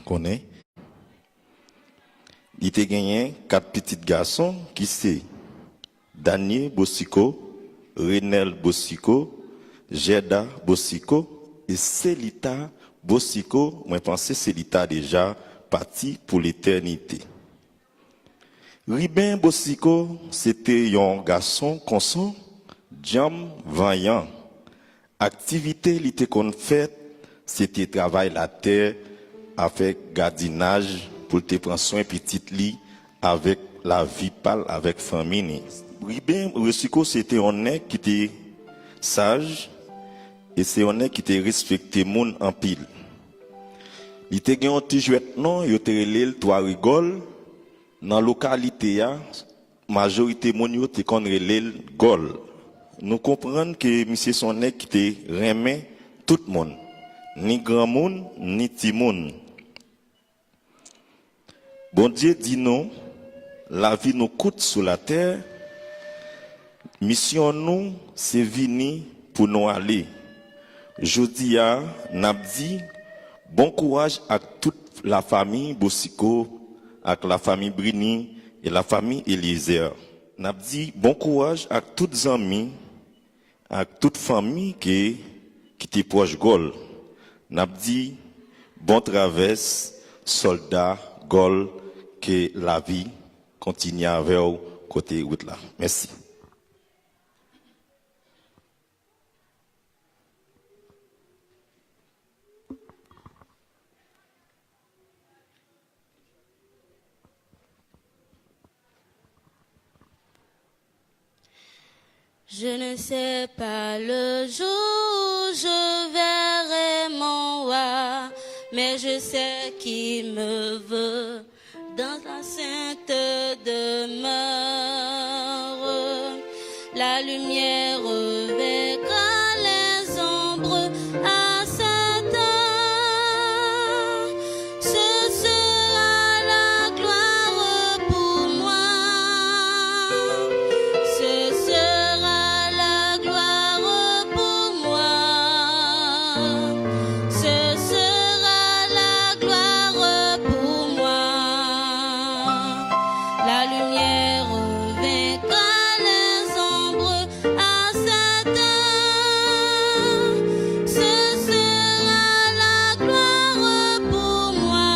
connaît. Il était gagné 4 petits garçons qui c'est Daniel Bossico, Renel Bossico, Jeda Bossico et Célita Bossico. Moi, je pense que Célita déjà parti pour l'éternité. Ribin Bossico, c'était un garçon constant, jam vaillant. Activité il était qu'on fait, c'était travail la terre avec gardinage pour te prendre soin petite lit avec la vie pâle avec famille. Ribin Bossico, c'était un nègre qui était sage et c'est un nègre qui était respecté monde en pile. Il était gagné un petit jouet non, il était relé toi rigole. Dans la localité, la majorité de gens te connaissent gol. Nous comprenons que M. Sonnet qui te remet tout le monde. Ni grand monde, ni petit monde. Bon Dieu dit non, la vie nous coûte sur la terre. Mission nous, c'est venir pour nous aller. Je dis n'a dit, bon courage à toute la famille Bossico, avec la famille Brini et la famille Eliezer. N'a dit bon courage à toutes les amis, à toute famille qui est proche Gol. N'a dit bon traverse, soldats, Gol, que la vie continue vers côté route là. Merci. Je ne sais pas le jour où je verrai mon roi, mais je sais qu'il me veut dans la sainte demeure. La lumière revêtra les ombres à cette heure. Ce sera la gloire pour moi. Ce sera la gloire pour moi. Ce sera la gloire pour moi. La lumière vaincra les ombres à cette heure. Ce sera la gloire pour moi.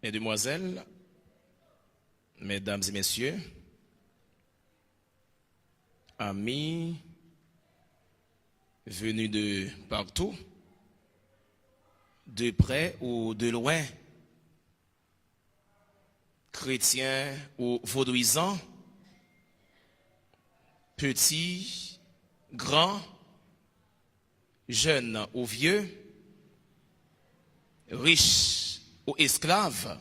Mesdemoiselles, mesdames et messieurs, amis venus de partout, de près ou de loin, chrétiens ou vaudouisants, petits, grands, jeunes ou vieux, riches ou esclaves,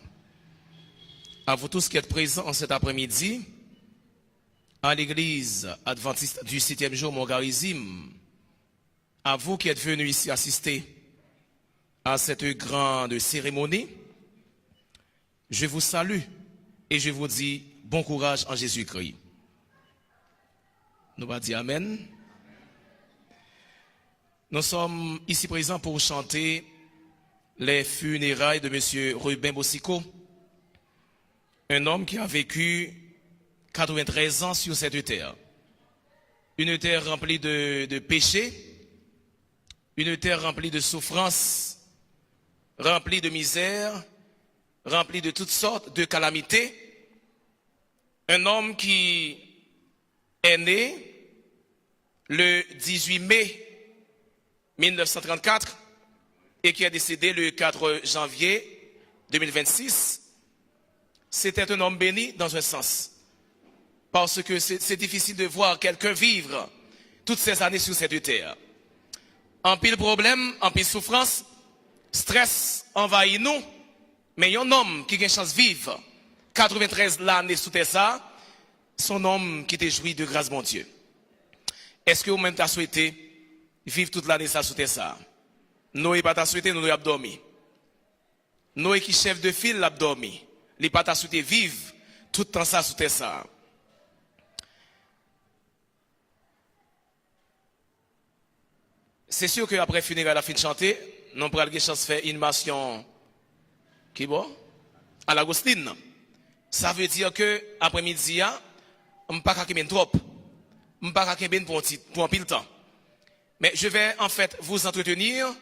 à vous tous qui êtes présents en cet après-midi, à l'église adventiste du 7e jour Montgarizim, à vous qui êtes venus ici assister à cette grande cérémonie, je vous salue et je vous dis bon courage en Jésus-Christ. Nous allons dire Amen. Nous sommes ici présents pour chanter les funérailles de M. Rubin Bossico, un homme qui a vécu 93 ans sur cette terre. Une terre remplie de péchés, une terre remplie de souffrances, remplie de misère, remplie de toutes sortes de calamités. Un homme qui est né le 18 mai 1934 et qui est décédé le 4 janvier 2026, c'était un homme béni dans un sens. Parce que c'est difficile de voir quelqu'un vivre toutes ces années sur cette terre. En pile problème, en pile souffrance, stress envahit nous, mais il y a un homme qui a une chance de vivre 93 l'année sous terre ça, son homme qui était joui de grâce mon Dieu. Est-ce que vous-même t'as souhaité vivre toute l'année ça sous terre ça? Noé pas t'a souhaité, nous avons dormi. Noé qui chef de file l'a dormi. Il pas t'a souhaité vivre tout le temps ça sous terre ça. C'est sûr qu'après funérailles, la fin de chanter, nous pourrons avoir chance de faire une animation qui bon à la Gosseline. Ça veut dire que après-midi, on ne peut pas qu'à trop. On ne peut pas qu'à pour un pile temps. Mais je vais en fait vous entretenir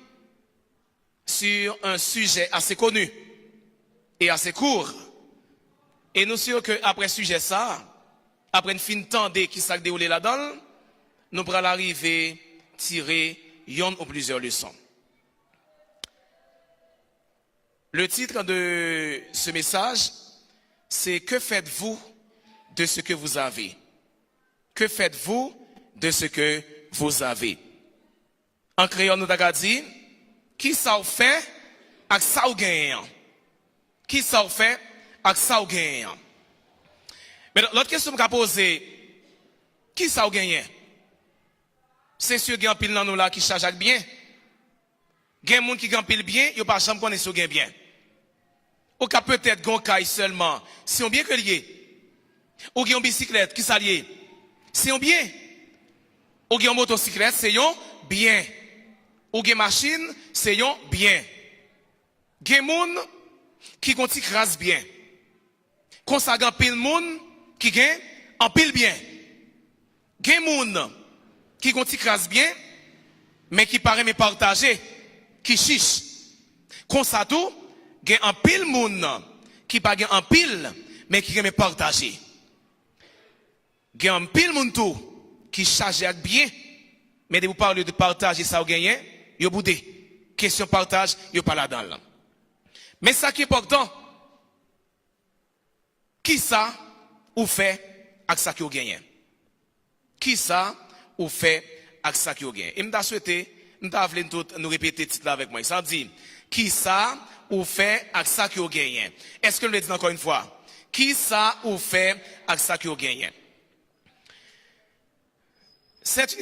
sur un sujet assez connu et assez court. Et nous sommes sûr qu'après ce sujet ça, après une fin de temps qui s'est déroulé là-dedans, nous pourrons arriver à tirer une ou plusieurs leçons. Le titre de ce message, c'est « Que faites-vous de ce que vous avez ?» Que faites-vous de ce que vous avez? En créole, nous avons dit, qui ça vous fait avec ça vous gagne? Qui ça vous fait avec ça vous gagne? Mais l'autre question que je vais poser, qui ça vous gagne? C'est sûr qu'il y a un pile dans nous là qui charge avec bien. Il y a des gens qui gagnent pile bien, ils ne pas jamais connaître ce qui bien. Ou qu'à peut-être goncaille seulement, si on bien que lié. Ou qui ont bicyclette, qui s'allie. C'est un bien. Ou qui ont motocyclette, c'est un bien. Ou qui machine, c'est un bien. Gen moun qui konti crase bien. Kon sa gan pile moun qui gen en pile bien. Gen moun qui konti crase bien, mais qui paraît me partager, qui chiche. Kon sa tout, gen en pile moun qui pas gen en pile, mais qui me partager. Gen en pile moun tout qui charge avec bien, mais de vous parler de partager ça ou gagner, yo boudé. Question partage, yo pas là-dedans. Mais ça qui est important, qui ça ou fait avec ça qui ou gagné? Qui ça ou fait avec ça qui ou gagné? Et m'ta souhaité, m'ta voulu nous répéter titre là avec moi. Ça dit, qui ça ou fait avec ça qui ou gagné? Est-ce que je le dis encore une fois? Qui ça ou fait avec ça qui ou gagné? C'est une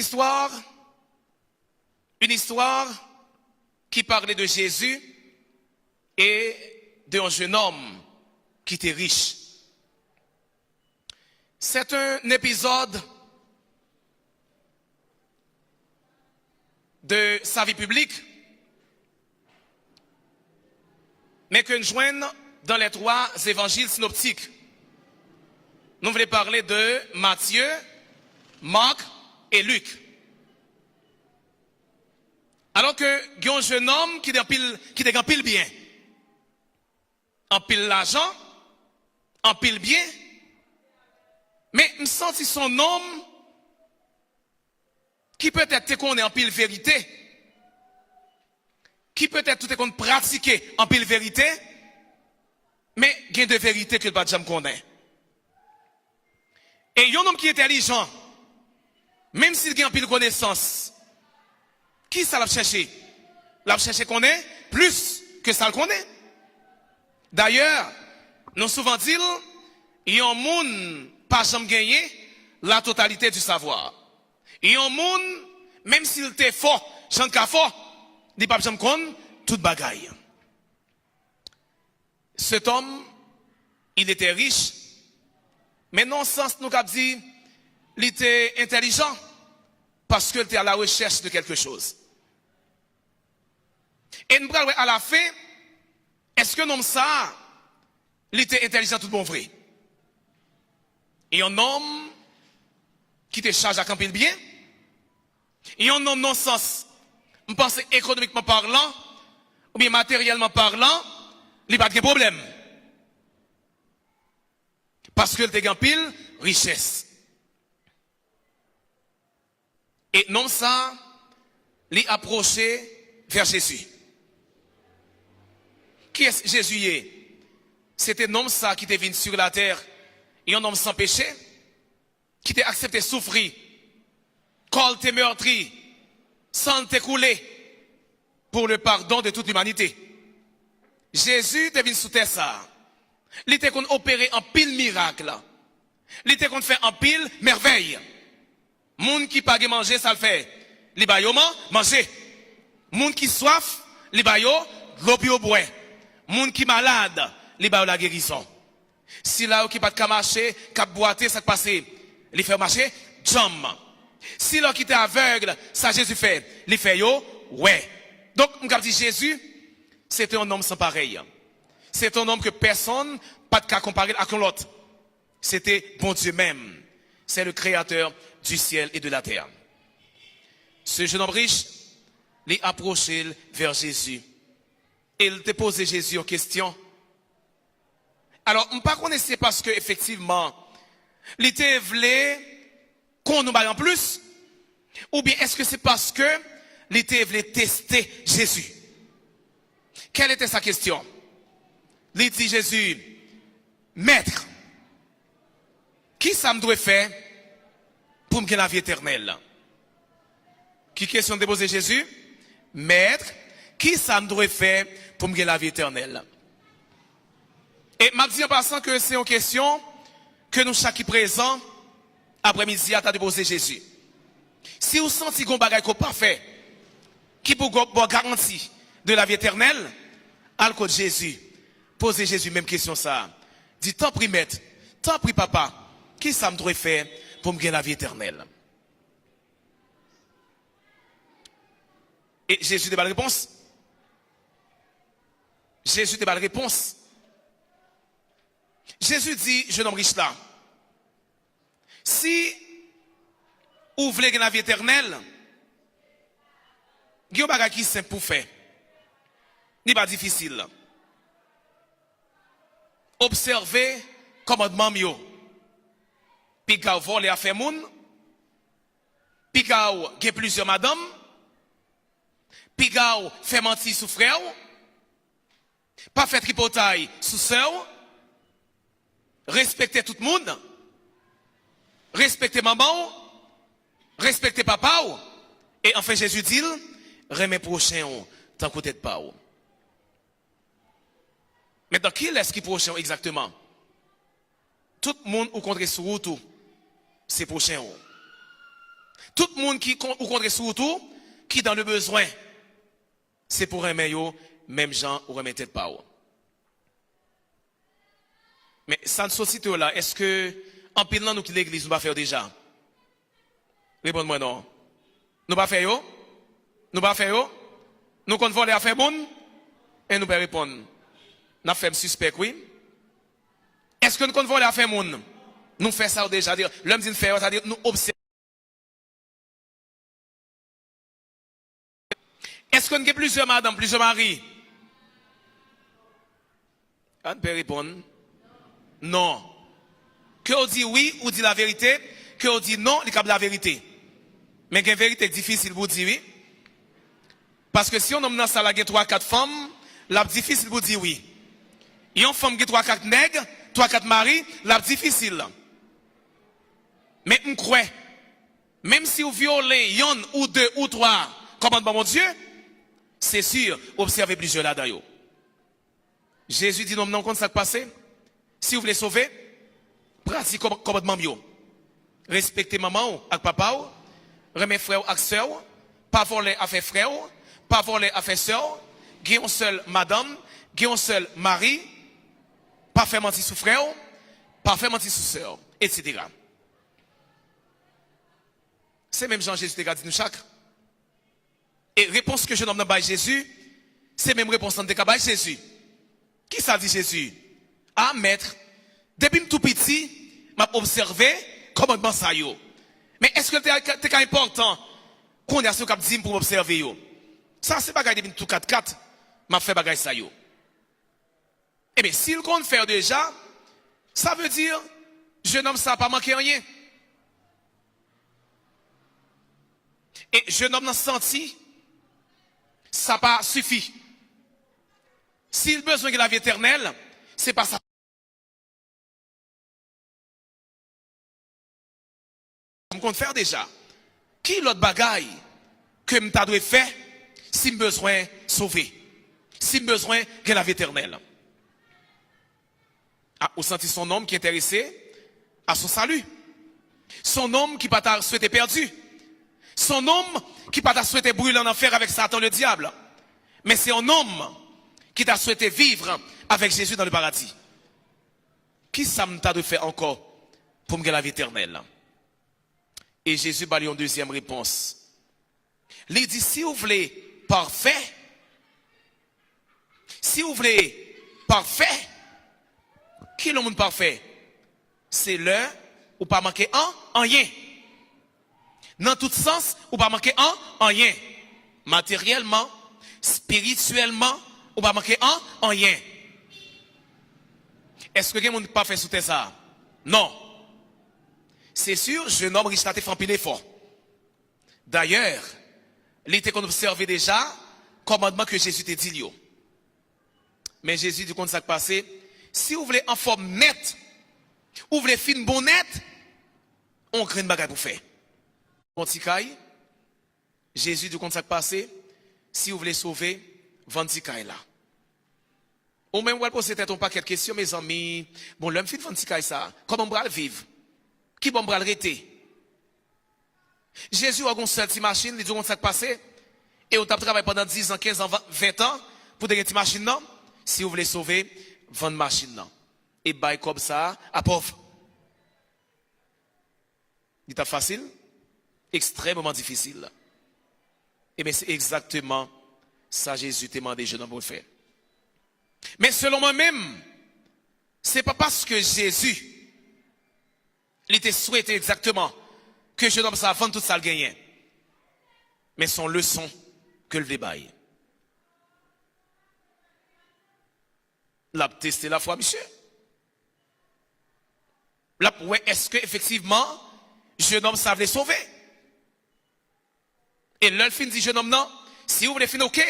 histoire qui parlait de Jésus et d'un jeune homme qui était riche. C'est un épisode de sa vie publique, mais que nous joignons dans les 3 évangiles synoptiques. Nous voulons parler de Matthieu, Marc et Luc. Alors que il y a un jeune homme qui dégaine pile bien, en pile l'argent, en pile bien, mais me sens son homme qui peut-être qu'on est en pile vérité, qui peut-être tout est qu'on pratiquer en pile vérité, mais il y a de vérité que le pas jamais connaît. Et il y a un homme qui est intelligent, même s'il y a en pile connaissance. Qui ça l'a cherché? L'a cherché qu'on est plus que ça le connaît. D'ailleurs, nous souvent dit, il y a un monde pas jamais gagné la totalité du savoir. Il y a un monde, même s'il était fort, j'en cas fort, il pas jamais connaître toute bagaille. Cet homme, il était riche, mais non sens nous avons dit, il était intelligent parce qu'il était à la recherche de quelque chose. Et nous allons à la fin, est-ce que l'homme ça, il était intelligent tout bon vrai? Et un homme qui te charge à camper le bien, et un homme non sens, je pense économiquement parlant, ou bien matériellement parlant, il n'y a pas de problème. Parce que il a pile richesse. Et non ça, il approché vers Jésus. Qui est Jésus? C'était un homme ça qui était venu sur la terre, et un homme sans péché, qui t'a accepté souffrir, quand t'es meurtri, sans t'écouler, pour le pardon de toute l'humanité. Jésus était venu sous terre ça. Il était qu'on opérer en pile miracle. Il était qu'on fait en pile merveille. Moun qui pas manger, ça le fait. Li ba yo manger. Moun qui soif, li ba yo l'eau puis au bois. Moun qui malade, li ba yo la guérison. Si là qui pas de marcher, cap boiter, ça passe. Li fait marcher, jam. Si là qui était aveugle, ça Jésus fait. Li fait yo, ouais. Donc, on dit Jésus, c'était un homme sans pareil. C'est un homme que personne, pas de cas comparé à l'autre. C'était bon Dieu même. C'est le créateur du ciel et de la terre. Ce jeune homme riche, il approché vers Jésus. Et il te posé Jésus en question. Alors, on ne connaissait pas parce que, effectivement, il était voulu qu'on nous baille en plus. Ou bien est-ce que c'est parce que il était voulu tester Jésus? Quelle était sa question? Il dit Jésus, Maître, qui ça me doit faire pour me gagner la vie éternelle? Qui question de poser Jésus? Maître, qui ça me doit faire pour me gagner la vie éternelle? Et m'a dit en passant que c'est une question que nous chaque présent après-midi à poser Jésus. Si vous sentez qu'on bagaille qu'on pas fait, qui pour garantie de la vie éternelle, à le côté de Jésus, posez Jésus même question ça. Dit tant pis maître, tant pis papa, qui ça me doit faire pour me gagner la vie éternelle? Et Jésus n'a pas de réponse. Jésus n'a pas de réponse. Jésus dit, jeune homme riche là, si vous voulez gagner la vie éternelle, il y a un bagage qui est simple pour faire. Ce n'est pas difficile. Observez commandement mieux. Puis vous voler à faire moun. Puis vous avez plusieurs madames. Puis vous fait mentir sous frère. Pas faire tripotaille sous sœur. Respectez tout le monde. Respectez maman. Respectez papa. Et enfin Jésus dit, remets prochain tant que tête pas. Maintenant, qui est-ce qui prochain exactement? Tout le monde ou contre sur route, c'est prochain. Tout le monde qui ou contre sur route, qui dans le besoin, c'est pour un meilleur, même gens ou remettre tête pas. Mais sans société là, est-ce que en pile nous qui l'église nous va faire déjà? Répondez-moi non. Nous va faire yo? Nous va faire yo? Nous comptons voler à faire bon? Et nous pas répondre. Nous faisons suspect, oui. Est-ce que nous comptons voler à faire bon? Nous faisons ça déjà. L'homme dit faire, c'est-à-dire nous observons. Est-ce qu'on a plusieurs madames, plusieurs maris? On peut répondre. Non. Que on dit oui ou dit la vérité, que on dit non, il y a la vérité. Mais il y a une vérité difficile pour dire oui. Parce que si on a dans ça, il y a 3-4 femmes, c'est difficile pour dire oui. Il y a une femme qui a 3-4 nègres, 3-4 maris, c'est difficile. Mais on croit, même si vous violez une ou deux ou trois commandements mon Dieu, c'est sûr, observez plusieurs là-dedans. Jésus dit non, non, quand ça passe, si vous voulez sauver, pratiquez commandement mieux. Respectez maman avec papa, remettez frère avec soeur, pas voler à faire frère, pas voler à faire soeur, gagnez un seul madame, gagnez un seul mari, pas faire mentir sous frère, pas faire mentir sous soeur, etc. C'est même Jean-Jésus qui a dit nous chaque. Et réponse que je nomme dans Jésus, c'est même réponse dans le Jésus. Qui ça dit Jésus? Ah, maître, depuis tout petit, m'a observé commandement ça yo. Mais est-ce que c'est important qu'on ait ce cap dit pour observer yo? Ça c'est pas depuis tout 4-4, m'a fait bagay ça yo. Eh bien, s'il compte faire déjà, ça veut dire, jeune homme, ça n'a pas manqué rien. Et jeune homme n'a senti, ça n'a pas suffi. S'il a besoin de la vie éternelle, c'est pas ça. Je compte faire déjà. Qui l'autre bagaille que je dois faire si je besoin de sauver, si je besoin de la vie éternelle? Ah, vous sentez son homme qui est intéressé à son salut. Son homme qui pas t'a souhaité perdu. Son homme qui pas t'a souhaité brûler en enfer avec Satan le diable. Mais c'est un homme qui t'a souhaité vivre avec Jésus dans le paradis. Qui ça t'a de faire encore pour me gagner la vie éternelle? Et Jésus va lui une deuxième réponse. Il dit, si vous voulez parfait, si vous voulez parfait, qui est le monde parfait? C'est l'un ou pas manquer en rien. Dans tout sens, ou pas manquer en rien. Matériellement, spirituellement, ou pas manquer en rien. Est-ce que quelqu'un n'est pas fait sous ça? Non. C'est sûr, jeune homme riche, t'as fait un pile effort. D'ailleurs, il était qu'on observait déjà commandement que Jésus t'a dit. Mais Jésus du compte ça passé, si vous voulez en forme nette, ou vous voulez fin bon net, on crée une bagarre pour faire. Jésus du compte ça passé, si vous voulez sauver, vendez là. Ou même, vous posez peut-être un paquet de questions, mes amis. Bon, l'homme fait vendez ça. Comment on va le vivre? Qui va le arrêter? Jésus a une seule machine, il dit qu'on s'est passé, et on a travaillé pendant 10 ans, 15 ans, 20 ans, pour des petites machines, non? Si vous voulez sauver, vendre machine, non? Et bail comme ça, à pauvre. Il est facile? Extrêmement difficile. Et bien, c'est exactement ça Jésus t'a demandé, jeune homme, pour le faire. Mais selon moi-même, c'est pas parce que Jésus, il était souhaité exactement que jeune homme ça vende tout ça le gagner. Mais son leçon que le débaille. L'a testé la foi, monsieur. Là, ouais, est-ce que effectivement, jeune homme ça voulait sauver? Et là, le fin dit jeune homme, non, si vous voulez finir ok,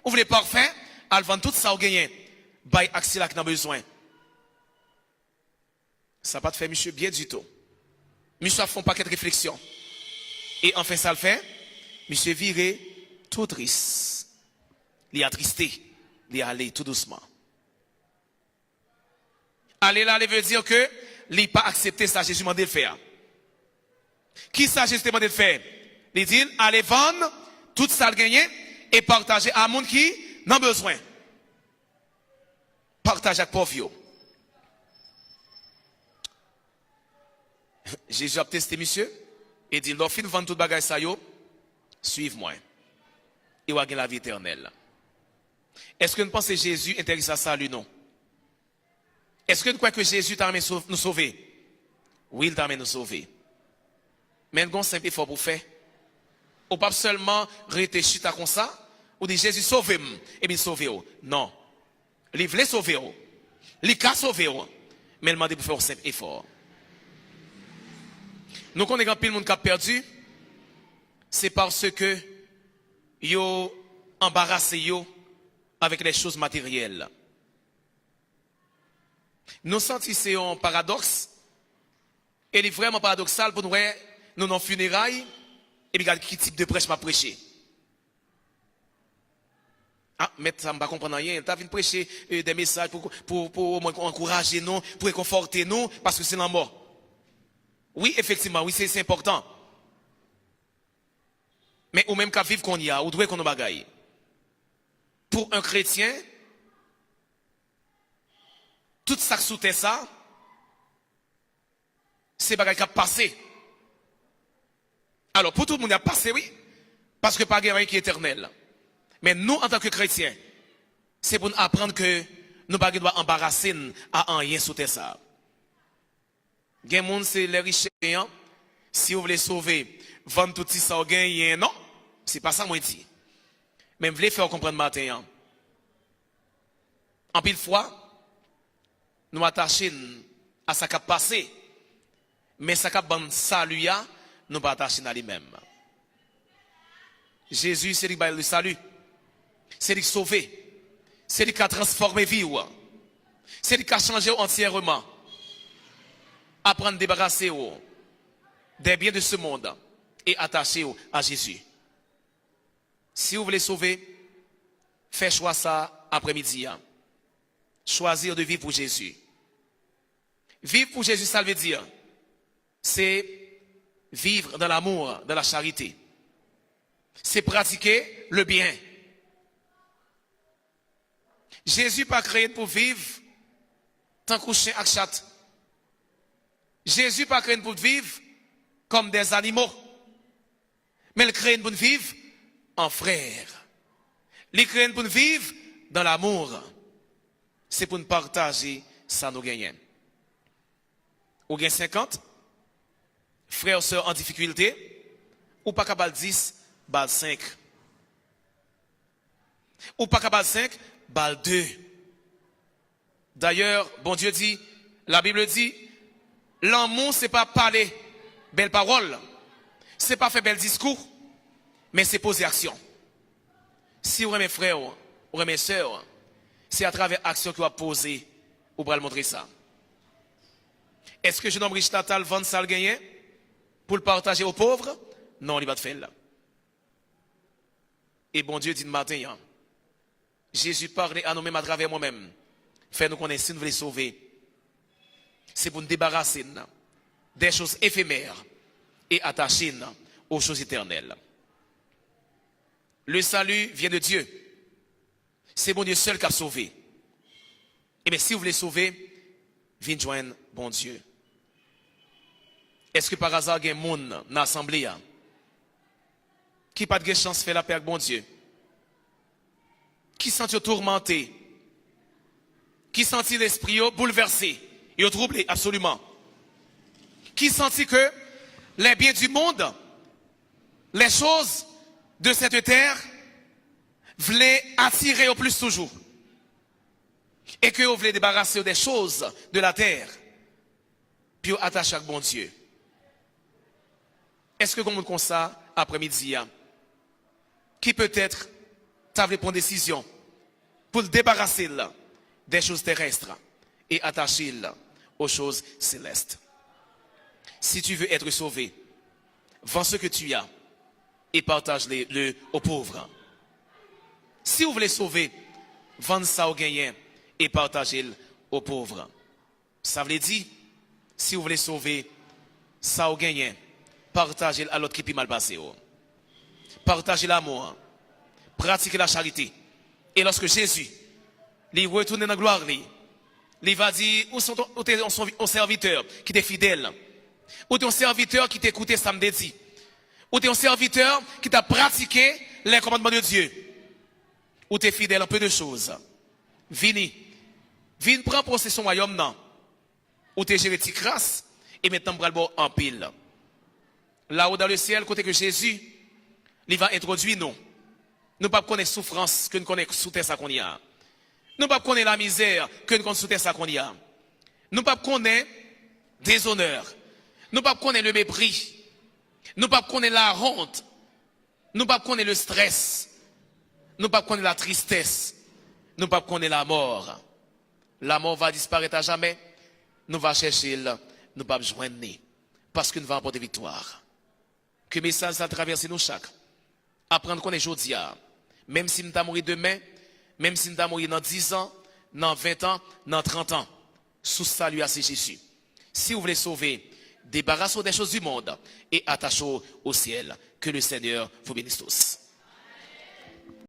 vous voulez parfait, al vendre tout ça au gagner. Bail axé là qui n'a besoin. Ça pas te fait, monsieur, bien du tout. Monsieur a fait un paquet de réflexions. Et enfin, ça le fait. Monsieur viré tout triste. Il est attristé. Il est allé tout doucement. Aller là, il veut dire que il n'a pas accepté ça, Jésus m'a demandé de faire. Qui ça, Jésus m'a demandé de faire? Il dit, allez vendre tout ça le gagner et partager à un monde qui n'a besoin. Partage avec pauvre. Jésus a testé monsieur et dit, l'offre de vendre tout bagage ça yo, suive-moi. Et vous avez la vie éternelle. Est-ce que nous pensons que Jésus intéresse à ça lui non? Est-ce que nous croyons que Jésus t'a amené nous sauver? Oui, il t'a amené nous sauver. Mais nous avons un simple effort pour faire. Ou pas seulement rester chita comme ça, ou dire Jésus sauve-moi, et bien sauve-moi. Non. Il voulait sauver, il a sauvé, mais il m'a dit pour faire un simple effort. Nous connaissons un peu le monde qui a perdu, c'est parce que yo embarrassé yo avec les choses matérielles. Nous sentons un paradoxe, et il est vraiment paradoxal pour nous dans funérailles, et regarde quel type de prêche m'a prêché. Ah, mais ça ne va pas comprendre rien. Tu as venu prêcher des messages pour encourager nous, pour réconforter nous, parce que c'est la mort. Oui, effectivement, oui, c'est important. Mais au même cas, vivre qu'on y a, ou doit qu'on bagaille. Pour un chrétien, tout ça sous ça, c'est bagaille qui a passé. Alors, pour tout le monde, il a passé, oui, parce que pas rien qui est éternel. Mais nous, en tant que chrétiens, c'est pour nous apprendre que nous ne doivons pas embarrasser à rien sous ça. Les gens, c'est les riches. Si vous voulez sauver, vendre tout ça au gain, non, c'est pas ça moi dit. Mais je voulais faire comprendre matin. En pile fois, nous attachons à ce qui a passé, mais ce qui a salut, nous pas attachés à lui-même. Jésus, c'est le salut. C'est lui sauver. C'est lui qui a transformé vie. C'est lui qui a changé entièrement. Apprendre à débarrasser des biens de ce monde et attacher à Jésus. Si vous voulez sauver, faites choix ça après-midi. Choisir de vivre pour Jésus. Vivre pour Jésus, ça veut dire, c'est vivre dans l'amour, dans la charité. C'est pratiquer le bien. Jésus pas créé pour vivre tant qu'un chien à chat. Jésus pas créé pour vivre comme des animaux. Mais il crée pour vivre en frère. Il crée pour vivre dans l'amour. C'est pour nous partager ça nous gagnons. Ou gagne 50, frères, sœurs en difficulté, ou pas capable 10, balle 5. Ou pas capable 5, balle 2. D'ailleurs, bon Dieu dit, la Bible dit, l'amour c'est pas parler belle parole, c'est pas faire bel discours, mais c'est poser action. Si vous aimez frères, ou aimez sœurs, c'est à travers l'action que vous posez, vous pourrez le montrer ça. Est-ce que je nomme riche total vendre ça le gagner pour le partager aux pauvres? Non, il va te faire là. Et bon Dieu dit le matin, Jésus parlait à nous-mêmes à travers moi-même. Fais-nous connaître si nous voulons sauver. C'est pour nous débarrasser des choses éphémères et attacher aux choses éternelles. Le salut vient de Dieu. C'est bon Dieu seul qui a sauvé. Et bien si vous voulez sauver, venez joindre bon Dieu. Est-ce que par hasard, il y a un monde dans l'assemblée qui n'a pas de chance de faire la paix avec bon Dieu? Qui sent tourmenté? Qui sent l'esprit bouleversé et troublé absolument? Qui sent que les biens du monde, les choses de cette terre, voulaient attirer au plus toujours? Et que vous voulez débarrasser des choses de la terre, puis vous attachez avec bon Dieu? Est-ce que comme ça, après-midi, qui peut-être t'a voulu prendre décision pour le débarrasser des choses terrestres et attacher aux choses célestes? Si tu veux être sauvé, vends ce que tu as et partage-le aux pauvres. Si vous voulez sauver, vendez ça aux gagnants et partagez-le aux pauvres. Ça veut dire, si vous voulez sauver, ça aux gagnants, partagez-le à l'autre qui est mal passé. Partagez l'amour, pratiquez la charité. Et lorsque Jésus, il retourne dans la gloire, il va dire, où est ton serviteur qui est fidèle? Où est ton serviteur qui t'écoutait samedi? Où est ton serviteur qui t'a pratiqué les commandements de Dieu? Où tu es fidèle en peu de choses? Vini prendre possession du royaume, non? Où tu es géré tes grâces et maintenant bras en pile. Là-haut dans le ciel, côté que Jésus, il va introduire nous. Nous ne pas connaître souffrance que nous connaissons sous terre ça qu'on y a. Nous ne pas connaître la misère que nous connaissons sous terre ça qu'on y a. Nous ne pas connaître déshonneur. Nous ne pas connaître le mépris. Nous ne pas connaître la honte. Nous ne pas connaître le stress. Nous ne pas connaître la tristesse. Nous ne pas connaître la mort. La mort va disparaître à jamais. Nous va chercher, nous ne pas joindre. Parce que nous va apporter victoire. Que message ça traverse nous chaque. Apprendre qu'on est aujourd'hui. Même si nous allons mourir demain, même si nous allons mourir dans 10 ans, dans 20 ans, dans 30 ans, sous salut à Jésus. Si vous voulez sauver, débarrassez-vous des choses du monde et attachez-vous au ciel. Que le Seigneur vous bénisse tous.